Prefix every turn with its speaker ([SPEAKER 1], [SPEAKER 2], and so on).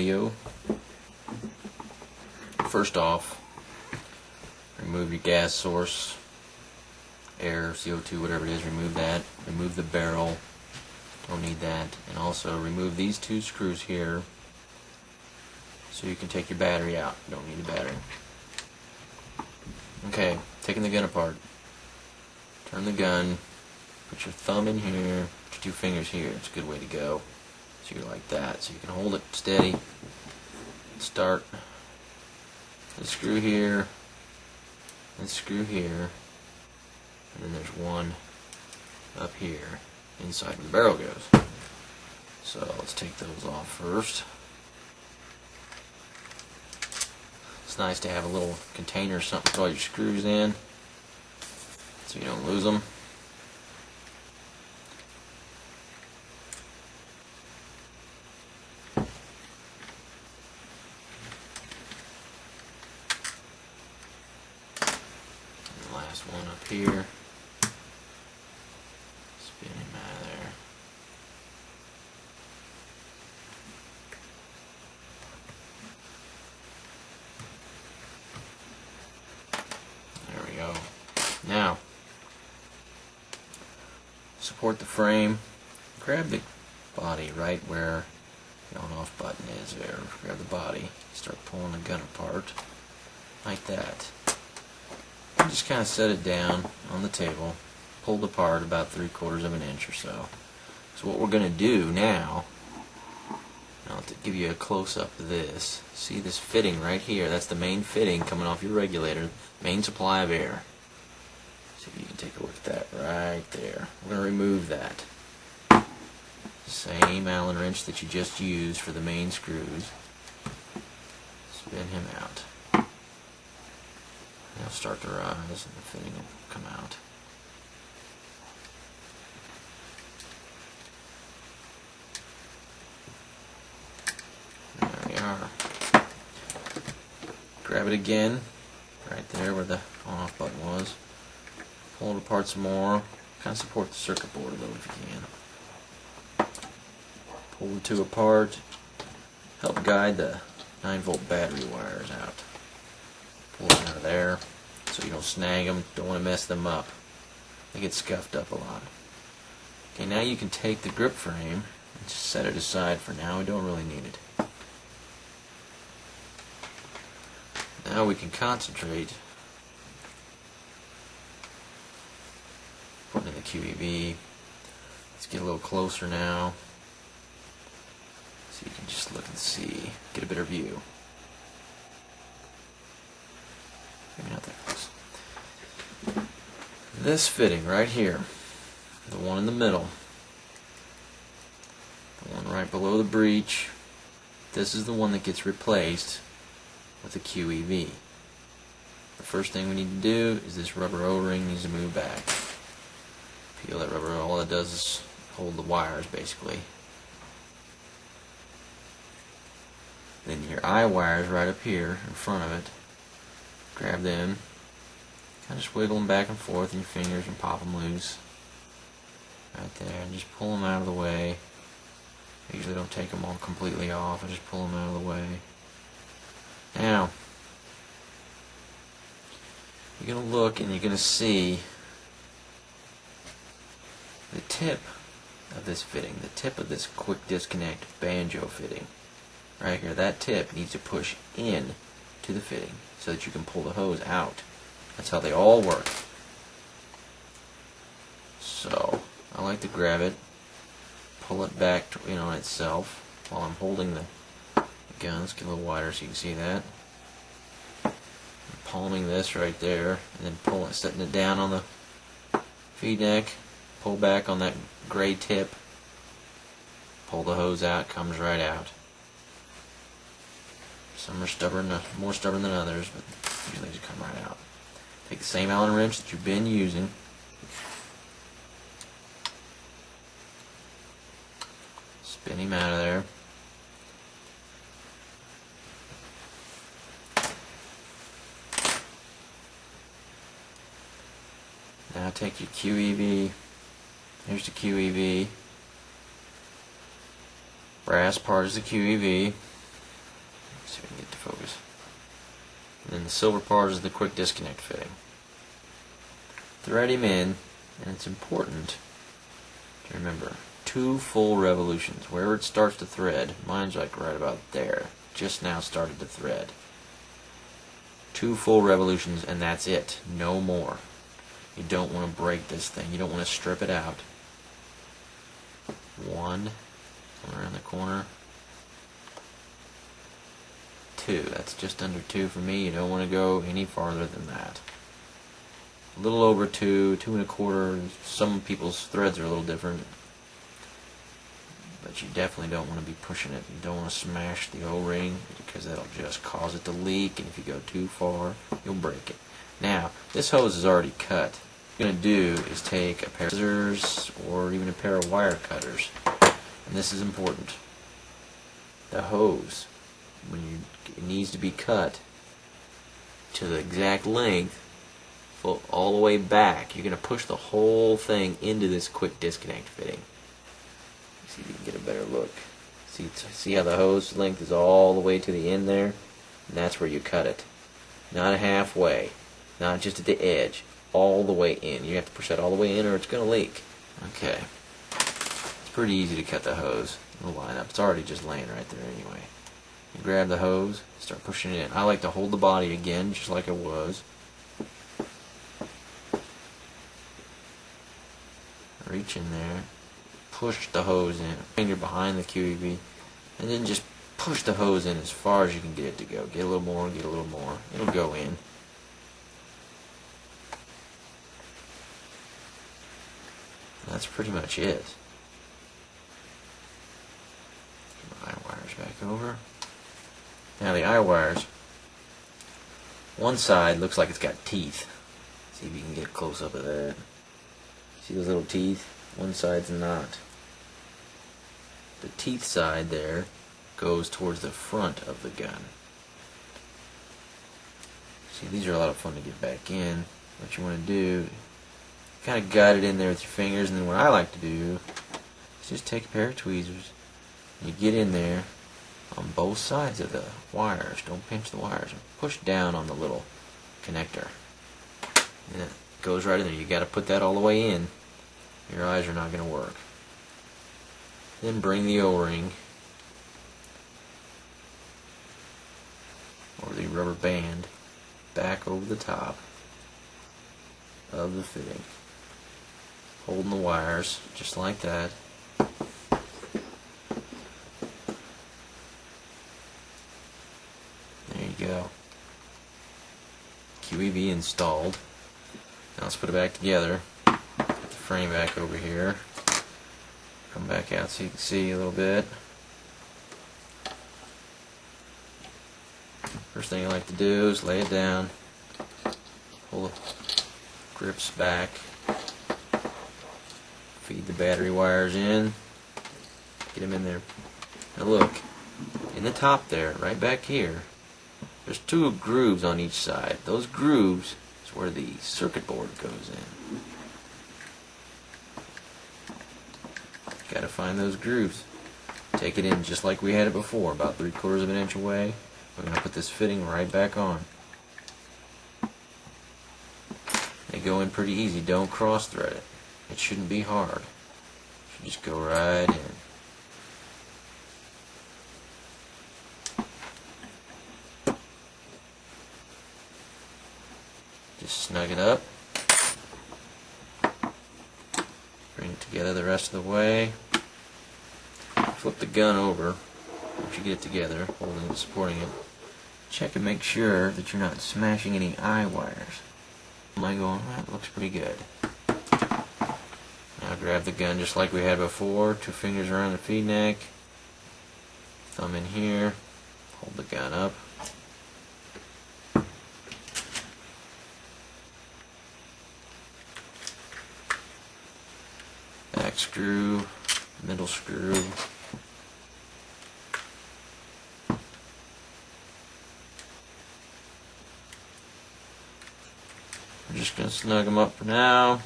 [SPEAKER 1] video. First off, remove your gas source, air, CO2, whatever it is, remove that. Remove the barrel, don't need that. And also remove these two screws here so you can take your battery out. You don't need a battery. Okay, taking the gun apart. Turn the gun, put your thumb in here, put your two fingers here. It's a good way to go. So you're like that. So you can hold it steady. Start the screw here, and screw here, and then there's one up here inside where the barrel goes. So let's take those off first. It's nice to have a little container or something to put all your screws in so you don't lose them. And the last one up here. Spin him out of there. There we go. Now, support the frame. Grab the body right where the on-off button is there. Grab the body. Start pulling the gun apart. Like that. And just kind of set it down on the table. Pulled apart about 3/4 of an inch or so. So what we're going to do now, I'll give you a close-up of this. See this fitting right here? That's the main fitting coming off your regulator, main supply of air. See if you can take a look at that right there. We're going to remove that. Same Allen wrench that you just used for the main screws. Spin him out. He'll start to rise and the fitting will come out. There we are. Grab it again, right there where the on-off button was. Pull it apart some more. Kind of support the circuit board a little if you can. Pull the two apart. Help guide the 9-volt battery wires out. Pull them out of there so you don't snag them. Don't want to mess them up. They get scuffed up a lot. Okay, now you can take the grip frame and just set it aside for now. We don't really need it. Now we can concentrate putting in the QEV. Let's get a little closer now so you can just look and see, get a better view. Maybe not that close. This fitting right here, the one in the middle, the one right below the breech, this is the one that gets replaced with the QEV. The first thing we need to do is this rubber O-ring needs to move back. Peel that rubber, all it does is hold the wires basically. Then your eye wires right up here in front of it, grab them, kind of just wiggle them back and forth in your fingers and pop them loose. Right there, and just pull them out of the way. I usually don't take them all completely off, I just pull them out of the way. Now, you're going to look and you're going to see the tip of this fitting, the tip of this quick disconnect banjo fitting. Right here, that tip needs to push in to the fitting so that you can pull the hose out. That's how they all work. So, I like to grab it, pull it back to, on itself while I'm holding the gun. Let's get a little wider so you can see that. I'm palming this right there, and then pulling, setting it down on the feed neck. Pull back on that gray tip. Pull the hose out. Comes right out. Some are stubborn, more stubborn than others, but usually they come right out. Take the same Allen wrench that you've been using. Spin him out of there. Now take your QEV. Here's the QEV. Brass part is the QEV. focus. And then the silver part is the quick disconnect fitting. Thread him in, and it's important to remember 2 full revolutions. Wherever it starts to thread, mine's like right about there. Just now started to thread. 2 full revolutions, and that's it. No more. You don't want to break this thing. You don't want to strip it out. 1, around the corner. 2. That's just under 2 for me. You don't want to go any farther than that. A little over 2, 2 1/4. Some people's threads are a little different. But you definitely don't want to be pushing it. You don't want to smash the O-ring because that'll just cause it to leak, and if you go too far, you'll break it. Now, this hose is already cut. What you're going to do is take a pair of scissors or even a pair of wire cutters. And this is important. The hose, it needs to be cut to the exact length, all the way back. You're going to push the whole thing into this quick disconnect fitting. See if you can get a better look. See how the hose length is all the way to the end there? And that's where you cut it. Not halfway. Not just at the edge. All the way in. You have to push that all the way in or it's going to leak. Okay. It's pretty easy to cut the hose. It'll line up. It's already just laying right there anyway. You grab the hose, start pushing it in. I like to hold the body again, just like it was. Reach in there. Push the hose in. Finger behind the QEV. And then just push the hose in as far as you can get it to go. Get a little more, get a little more. It'll go in. That's pretty much it. Get my eye wires back over. Now the eye wires, one side looks like it's got teeth. See if you can get a close up of that. See those little teeth? One side's not. The teeth side there goes towards the front of the gun. See, these are a lot of fun to get back in. What you want to do, kind of guide it in there with your fingers, and then what I like to do is just take a pair of tweezers and you get in there on both sides of the wires. Don't pinch the wires. Push down on the little connector. And it goes right in there. You got to put that all the way in. Your eyes are not going to work. Then bring the O-ring or the rubber band back over the top of the fitting, holding the wires just like that. There you go. QEV installed. Now let's put it back together. Put the frame back over here. Come back out so you can see a little bit. First thing I like to do is lay it down, pull the grips back, feed the battery wires in, get them in there. Now look, in the top there, right back here, there's 2 grooves on each side. Those grooves is where the circuit board goes in. Got to find those grooves. Take it in just like we had it before, about 3/4 of an inch away. We're going to put this fitting right back on. They go in pretty easy. Don't cross thread it. It shouldn't be hard. You should just go right in. Just snug it up. Bring it together the rest of the way. Flip the gun over once you get it together, holding it, supporting it. Check and make sure that you're not smashing any eye wires. Am I going? That looks pretty good. Now grab the gun just like we had before. 2 fingers around the feed neck. Thumb in here. Hold the gun up. Back screw, middle screw. We're just going to snug them up for now.